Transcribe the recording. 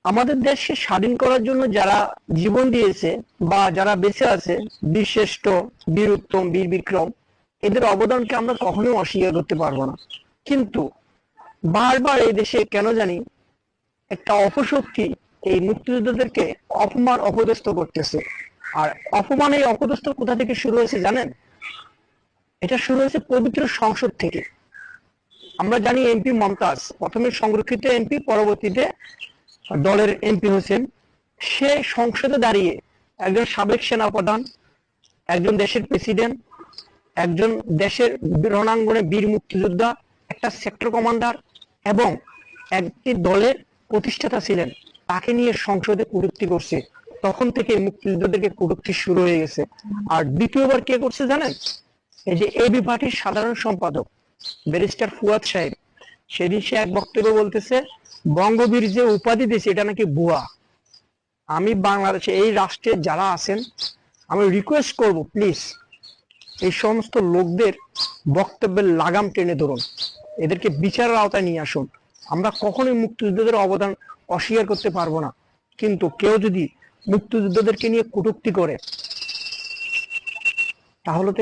আমাদের দেশকে স্বাধীন করার জন্য যারা জীবন দিয়েছে বা যারা বেঁচে আছে, বীরশ্রেষ্ঠ, বীর উত্তম, বীর বিক্রম, এদের অবদানকে আমরা কখনোই অস্বীকার করতে পারবো না। কিন্তু বারবার এই দেশে কেন জানি একটা অপশক্তি এই মুক্তিযোদ্ধাদেরকে অপমান অপদস্থ করতেছে। আর অপমান এই অপদস্থ কোথা থেকে শুরু হয়েছে জানেন? এটা শুরু হয়েছে পবিত্র সংসদ থেকে। আমরা জানি এমপি মমতাজ প্রথমে সংরক্ষিত এমপি, পরবর্তীতে দলের এমপি হোসেন। সে সংসদে দাঁড়িয়ে একজন সাবেক সেনাপ্রধান, একজন দেশের প্রেসিডেন্ট, একজন দেশের রণাঙ্গনে বীর মুক্তিযোদ্ধা, একটা সেক্টর কমান্ডার এবং একটি দলের প্রতিষ্ঠাতা ছিলেন, তাকে নিয়ে সংসদে কটূক্তি করছে। তখন থেকে মুক্তিযোদ্ধাদেরকে কটূক্তি শুরু হয়ে গেছে। আর দ্বিতীয়বার কে করছে জানেন? এই যে এবি পার্টির সাধারণ সম্পাদক ব্যারিস্টার ফুয়াদ সাহেব, সেদিন সে এক বক্তব্যে বলতেছে বঙ্গবীর যে উপাধি দিয়েছে এটা নাকি ভুয়া। আমি বাংলাদেশে এই রাষ্ট্রে যারা আছেন, আমি রিকোয়েস্ট করব প্লিজ এই সমস্ত লোকদের বক্তব্যের লাগাম টেনে ধরুন, এদেরকে বিচারের আওতায় নিয়ে আসুন। আমরা কখনোই মুক্তিযোদ্ধাদের অবদান অস্বীকার করতে পারবো না, কিন্তু কেউ যদি মুক্তিযোদ্ধাদেরকে নিয়ে কটূক্তি করে তাহলে তো